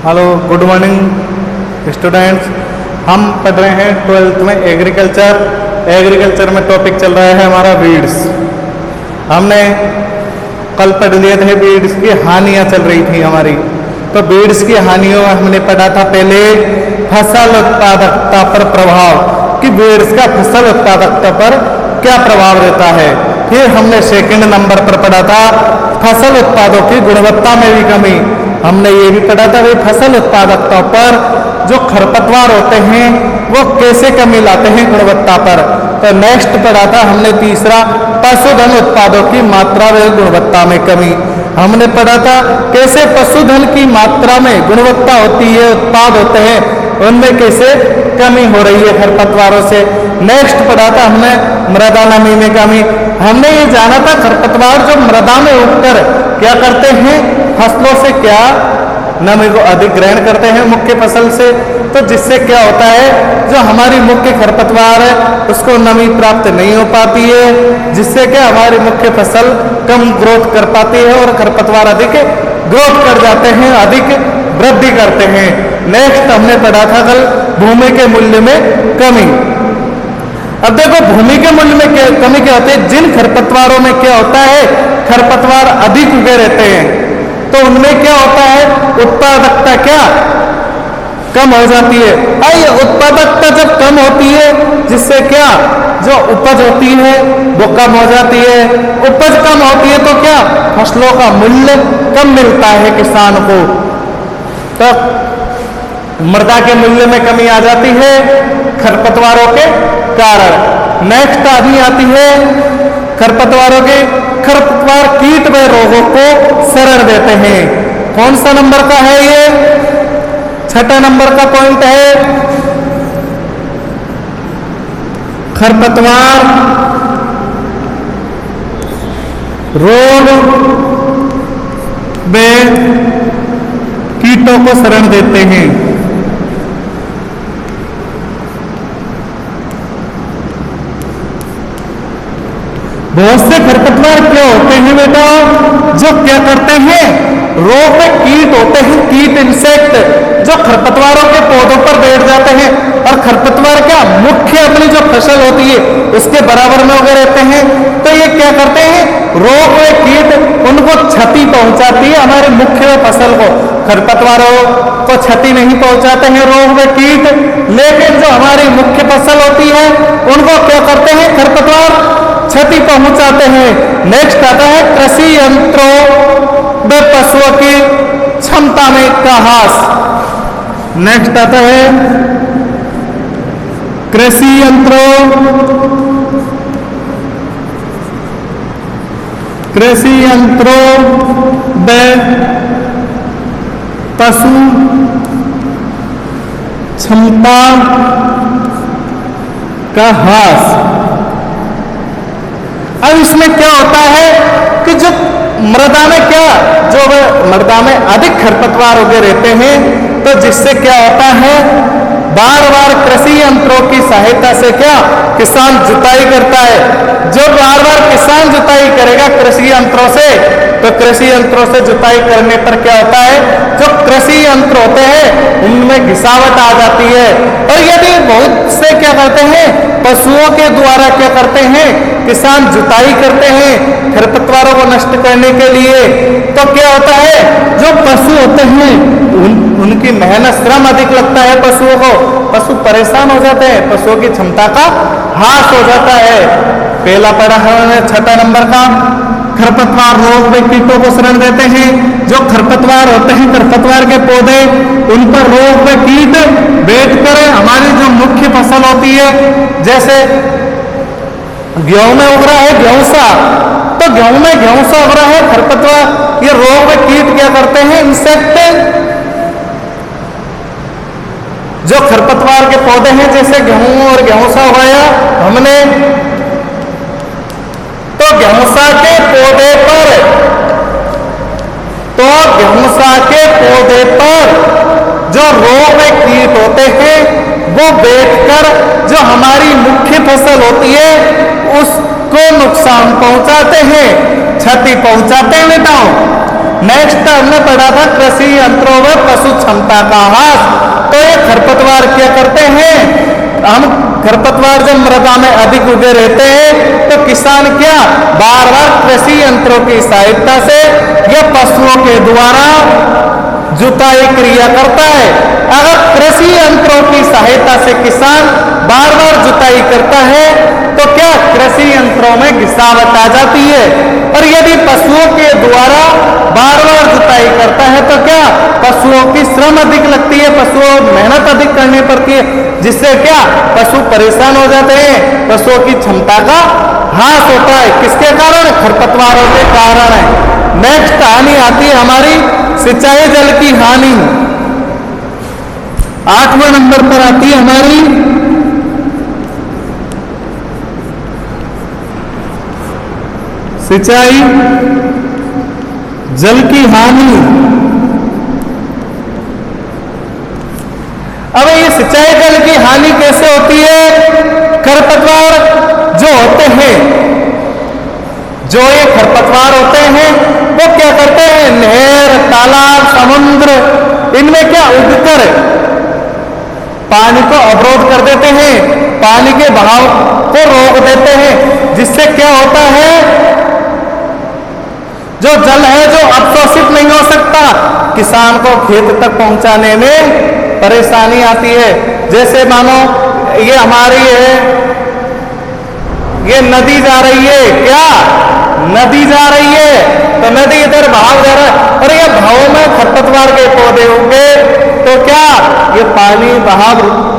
Hello, good morning students. हम पढ़ रहे हैं 12th में एग्रीकल्चर में टॉपिक चल रहा है हमारा वीड्स। हमने कल पढ़ लिए थे वीड्स की हानियां चल रही थी हमारी। तो वीड्स की हानियों में हमने पढ़ा था पहले फसल उत्पादकता पर प्रभाव, कि वीड्स का फसल उत्पादकता पर क्या प्रभाव रहता है। फिर हमने सेकंड नंबर पर पढ़ा था फसल उत्पादों की गुणवत्ता में भी कमी। हमने ये भी पढ़ा था भाई फसल उत्पादकता पर जो खरपतवार होते हैं वो कैसे कमी लाते हैं गुणवत्ता पर। तो नेक्स्ट पढ़ा था हमने तीसरा पशुधन उत्पादों की मात्रा व गुणवत्ता में कमी। हमने पढ़ा था कैसे पशुधन की मात्रा में गुणवत्ता होती है, उत्पाद होते हैं, उनमें कैसे कमी हो रही है खरपतवारों से। नेक्स्ट पढ़ा था हमने मृदा नमी में कमी। हमने ये जाना था खरपतवार जो मृदा में उगकर क्या करते हैं, फसलों से क्या नमी को अधिक ग्रहण करते हैं मुख्य फसल से। तो जिससे क्या होता है, जो हमारी मुख्य खरपतवार है उसको नमी प्राप्त नहीं हो पाती है, जिससे क्या हमारी मुख्य फसल कम ग्रोथ कर पाती है और खरपतवार अधिक ग्रोथ कर जाते हैं, अधिक वृद्धि करते हैं। नेक्स्ट हमने पढ़ा था कल भूमि के मूल्य में कमी। अब देखो भूमि के मूल्य में क्या कमी क्या होती है, जिन खरपतवारों में क्या होता है, खरपतवार अधिक उगे रहते हैं तो उनमें क्या होता है, उत्पादकता क्या कम हो जाती है। आइए उत्पादकता जब कम होती है जिससे क्या जो उपज होती है वो कम हो जाती है। उपज कम होती है तो क्या फसलों का मूल्य कम मिलता है किसान को, तो मृदा के मूल्य में कमी आ जाती है खरपतवारों के कारण। नेक्स्ट आती है खरपतवार कीट व रोगों को शरण देते हैं। कौन सा नंबर का है ये, छठा नंबर का पॉइंट है। खरपतवार रोग व कीटों को शरण देते हैं। बहुत से खरपतवार क्या होते हैं बेटा, जो क्या करते हैं, रोग में कीट होते हैं, कीट इंसेक्ट जो खरपतवारों के पौधों पर बैठ जाते हैं और खरपतवार क्या मुख्य अपनी जो फसल होती है उसके बराबर में उगे रहते हैं। तो ये क्या करते हैं, रोग में कीट उनको क्षति पहुंचाती है हमारे मुख्य फसल को। खरपतवारों को क्षति नहीं पहुंचाते हैं रोग में कीट, लेकिन जो हमारी मुख्य फसल होती है उनको क्या करते हैं, खरपतवार क्षति पहुंचाते हैं। नेक्स्ट आता है कृषि यंत्रों व पशुओं की क्षमता में का ह्रास। नेक्स्ट आता है कृषि यंत्रों व पशु क्षमता का ह्रास। अब इसमें क्या होता है कि जो मृदा में अधिक खरपतवार उगे रहते हैं, तो जिससे क्या होता है, बार बार कृषि यंत्रों की सहायता से क्या किसान जुताई करता है। जो बार बार किसान जुताई करेगा कृषि यंत्रों से, तो कृषि यंत्रों से जुताई करने पर क्या होता है, जो कृषि यंत्र होते हैं उनमें घिसावट आ जाती है। और यदि बहुत से क्या करते हैं, पशुओं के द्वारा क्या करते हैं, किसान जुताई करते हैं खरपतवारों को नष्ट करने के लिए, तो क्या होता है, जो पशु होते हैं उनकी मेहनत श्रम अधिक लगता है पशुओं को, पशु परेशान हो जाते हैं, पशुओं की क्षमता का ह्रास हो जाता है। पहला पढ़ा है छठा नंबर का, खरपतवार रोग व कीटों को शरण देते हैं। जो खरपतवार होते हैं, खरपतवार के पौधे, उन पर रोग व कीट बैठकर हमारी जो मुख्य फसल होती है, जैसे गेहूं में उग रहा है गेहूंसा, तो गेहूं में गेहूंसा उग रहा है खरपतवार, ये रोग व कीट क्या करते हैं, इंसेक्ट जो खरपतवार के पौधे हैं, जैसे गेहूं और गेहूंसा उगाया हमने, तो गेहूंसा के पौधे पर जो रोग व कीट होते हैं वो बैठकर जो हमारी मुख्य फसल होती है उसको नुकसान पहुंचाते हैं, क्षति पहुंचाते हैं बेटाओ। नेक्स्ट हमने पढ़ा था कृषि यंत्रों व पशु क्षमता का ह्रास। तो ये खरपतवार क्या करते हैं, हम खरपतवार जब मृदा में अधिक उगे रहते हैं तो किसान क्या बार बार कृषि यंत्रों की सहायता से या पशुओं के द्वारा जुताई क्रिया करता है। अगर कृषि यंत्रों की सहायता से किसान बार बार जुताई करता है तो क्या कृषि यंत्रों में घिसावट आ जाती है, और यदि पशुओं के द्वारा बार बार जुताई करता है तो क्या पशुओं की श्रम अधिक लगती है, पशुओं मेहनत अधिक करनी पड़ती है, जिससे क्या पशु परेशान हो जाते हैं, पशुओं की क्षमता का ह्रास होता है। किसके कारण, खरपतवारों के कारण है। नेक्स्ट हानि आती है हमारी सिंचाई जल की हानि। 8वें नंबर पर आती है हमारी सिंचाई जल की हानि। अब ये सिंचाई जल की हानि कैसे होती है, खरपतवार जो होते हैं, जो ये खरपतवार होते हैं वो क्या करते हैं, नहर, तालाब, समुद्र, इनमें क्या उगकर पानी को अवरोध कर देते हैं, पानी के बहाव को रोक देते हैं, जिससे क्या होता है जो जल है जो अवशोषित नहीं हो सकता, किसान को खेत तक पहुंचाने में परेशानी आती है। जैसे मानो ये हमारी है, ये नदी जा रही है, क्या नदी जा रही है तो नदी इधर बहाव जा रहा है, और ये बहाव में खरपतवार के पौधे होंगे तो क्या ये पानी बहाव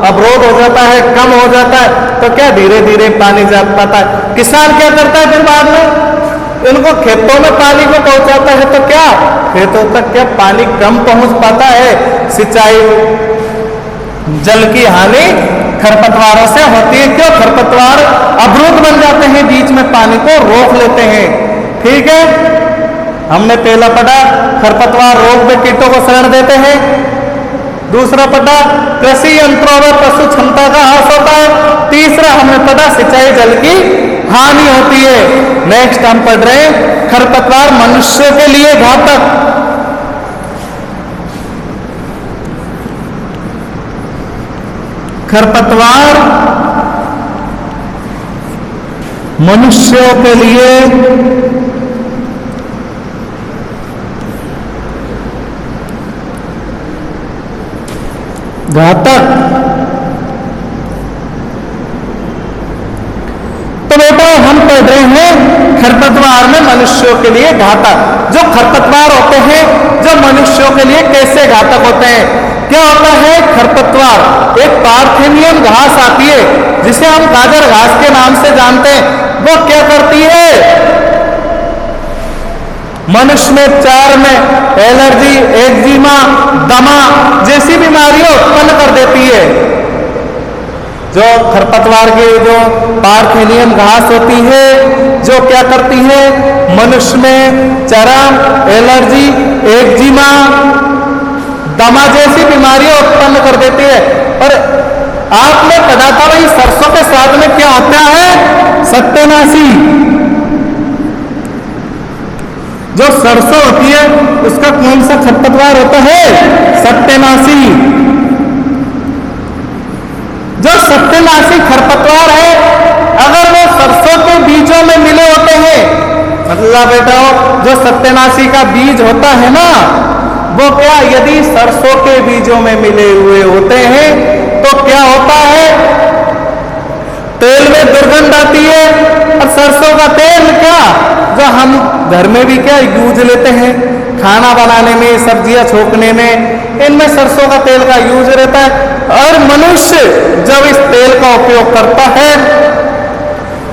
अवरोध हो जाता है, कम हो जाता है, तो क्या धीरे धीरे पानी जा पाता है। किसान क्या करता है फिर बाद में इनको खेतों में पानी को पहुंचाता है, तो क्या खेतों तक क्या पानी कम पहुंच पाता है। सिंचाई जल की हानि खरपतवारों से होती है। क्यों, खरपतवार अवरुद्ध बन जाते हैं, बीच में पानी को रोक लेते हैं। ठीक है, हमने पहला पढ़ा खरपतवार रोग में कीटों को शरण देते हैं। दूसरा पढ़ा कृषि यंत्रों में पशु क्षमता का ह्रास होता है। तीसरा हमने पढ़ा सिंचाई जल की हानि होती है। नेक्स्ट हम पढ़ रहे हैं खरपतवार मनुष्य के लिए घातक। खरपतवार मनुष्यों के लिए घातक। तो बेटा हम पढ़ रहे हैं खरपतवार में मनुष्यों के लिए घातक। जो खरपतवार होते हैं जो मनुष्यों के लिए कैसे घातक होते हैं, क्या होता है, खरपतवार एक पार्थेनियम घास आती है जिसे हम गाजर घास के नाम से जानते हैं। वो क्या करती है, मनुष्य में चार में एलर्जी, एक्जिमा, दमा जैसी बीमारियां उत्पन्न कर देती है। जो खरपतवार की जो पार्थेनियम घास होती है जो क्या करती है, मनुष्य में चरम, एलर्जी, एक्जिमा, दमा जैसी बीमारियां उत्पन्न कर देती है। और आपने पढ़ा था भाई सरसों के स्वाद में क्या होता है, सत्यानाशी। जो सरसों होती है उसका कौन सा खरपतवार होता है, सत्यानाशी। जो सत्यानाशी खरपतवार है अगर वो सरसों के बीजों में मिले होते हैं, मतलब बेटा जो सत्यानाशी का बीज होता है ना, वो क्या यदि सरसों के बीजों में मिले हुए होते हैं तो क्या होता है, तेल में दुर्गंध आती है। और सरसों का तेल क्या जो हम घर में भी क्या यूज लेते हैं, खाना बनाने में, सब्जियां छोकने में, इनमें सरसों का तेल का यूज रहता है। और मनुष्य जब इस तेल का उपयोग करता है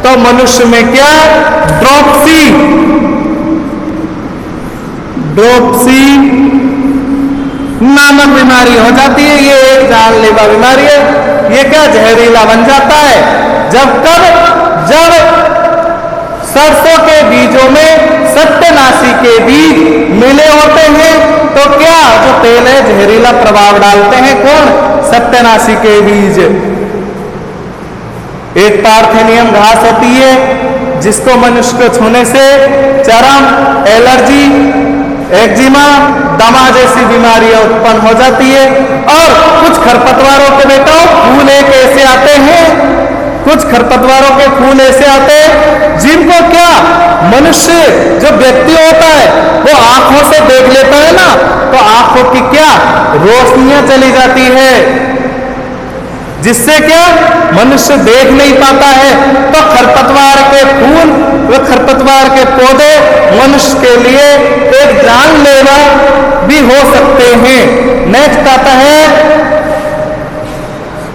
तो मनुष्य में क्या ड्रॉप्सी नामक बीमारी हो जाती है। ये एक जानलेवा बीमारी है। ये क्या जहरीला बन जाता है। जब सरसों के बीजों में सत्यानाशी के बीज मिले होते हैं तो क्या जो तेल है जहरीला प्रभाव डालते हैं। कौन, सत्यानाशी के बीज। एक पार्थेनियम घास होती है जिसको मनुष्य को छूने से चरम, एलर्जी, एक्जिमा, दमा जैसी बीमारियां उत्पन्न हो जाती है। और कुछ खरपतवारों के बेटा फूल एक ऐसे आते हैं, कुछ खरपतवारों के फूल ऐसे आते हैं जिनको क्या मनुष्य जो व्यक्ति होता है वो आंखों से देख लेता है ना, तो आंखों की क्या रोशनियां चली जाती है, जिससे क्या मनुष्य देख नहीं पाता है। तो खरपतवार के फूल व खरपतवार के पौधे मनुष्य के लिए एक जानलेवा भी हो सकते हैं। नेक्स्ट आता है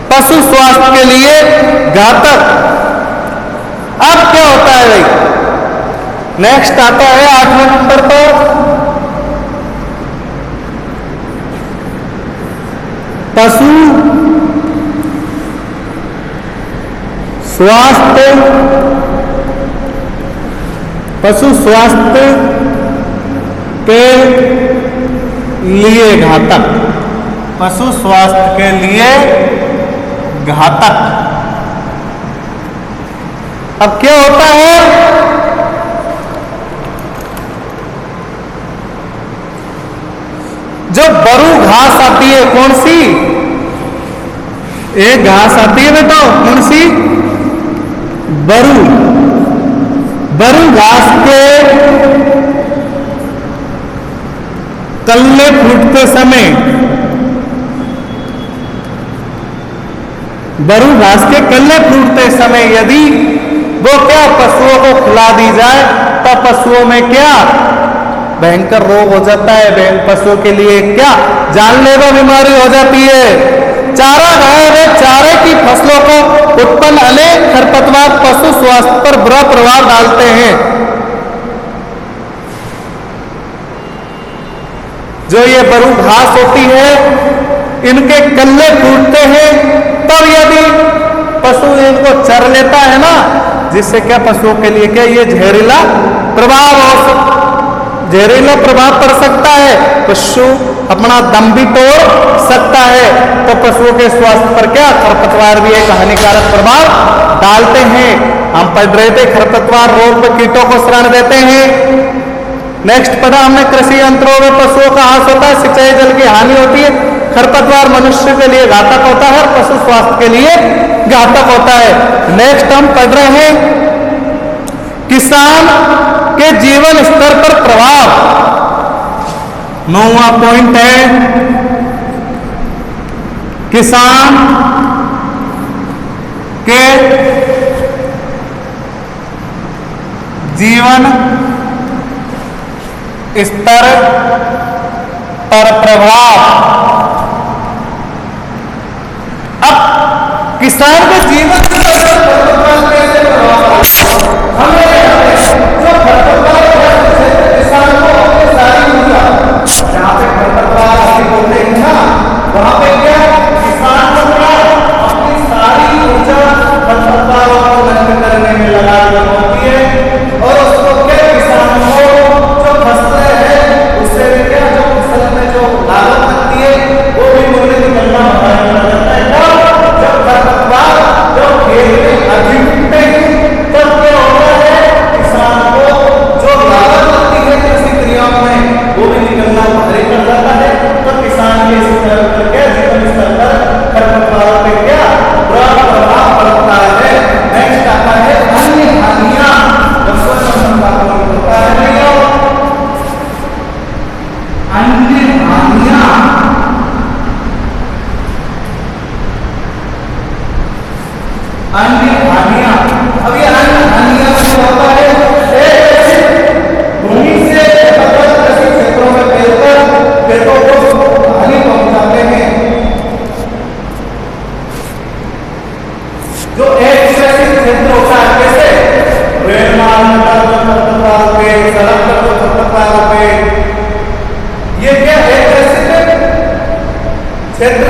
पशु स्वास्थ्य के लिए घातक। अब क्या होता है भाई, नेक्स्ट आता है 8वें नंबर पर पशु स्वास्थ्य, पशु स्वास्थ्य के लिए घातक, पशु स्वास्थ्य के लिए घातक। अब क्या होता है, जो बरू घास आती है, कौन सी एक घास आती है बेटा, कौन सी, बरू। बरू घास के कल्ले फूटते समय, बरू घास के कल्ले फूटते समय यदि वो क्या पशुओं को खिला दी जाए तो पशुओं में क्या भयंकर रोग हो जाता है, पशुओं के लिए क्या जानलेवा बीमारी हो जाती है। चारा गायब है, चारे की फसलों को उत्पन्न अनेक खरपतवार पशु स्वास्थ्य पर बुरा प्रभाव डालते हैं। जो ये बरू घास होती है इनके कल्ले फूटते हैं, तब यदि पशु इनको चर लेता है ना, जिससे क्या पशुओं के लिए क्या ये जहरीला प्रभाव पड़ सकता है, पशु अपना दम भी तोड़ सकता है। तो पशुओं के स्वास्थ्य पर क्या खरपतवार भी एक हानिकारक प्रभाव डालते हैं। हम पढ़ रहे थे खरपतवार रोग व कीटों को शरण देते हैं। नेक्स्ट पढ़ा हमने कृषि यंत्रों में पशुओं का हास होता है, सिंचाई जल की हानि होती है। खरपतवार मनुष्य के लिए घातक होता है और पशु स्वास्थ्य के लिए घातक होता है। नेक्स्ट हम पढ़ रहे हैं किसान के जीवन स्तर पर प्रभाव। 9वां पॉइंट है किसान के जीवन स्तर पर प्रभाव। अब किसान के जीवन स्तर पर खरपतवार कैसे प्रभाव हमें जो खरपतवार किसान को अपनी सारी ऊर्जा, जहां पे खरपतवार अधिक होते हैं ना, वहां पे क्या किसान को क्या अपनी सारी ऊर्जा खरपतवारों को नष्ट करने में लगा दी होती है। और उसको क्या किसान को जो फसलें हैं उससे भी क्या जो फसल में जो लागत लगती है वो भी मूल्य निकलना होता है। जब खरपतवार जो खेत में अधिक उगते हैं तब क्या होता है, किसान को जो लागत लगती है कृषि क्रियाओं में वो भी निकलना भारी पड़ जाता है। तो किसान के स्तर पर क्या जीवन स्तर पर खरपतवारों पे क्या बुरा प्रभाव पड़ता है। नेक्स्ट आता है अन्य हानियां। होता है अन्य हानियां। अन्य हानियां, अब ये अन्य हानियां क्या होता है, भूमि से कृषि क्षेत्रों में फैलकर खेतों को हानि पहुंचाते हैं। जो एक कृषि क्षेत्र होता है कैसे रेल मार्ग खरपतवार पे, सड़क पर खरपतवार पे, ये क्या एक कृषि क्षेत्र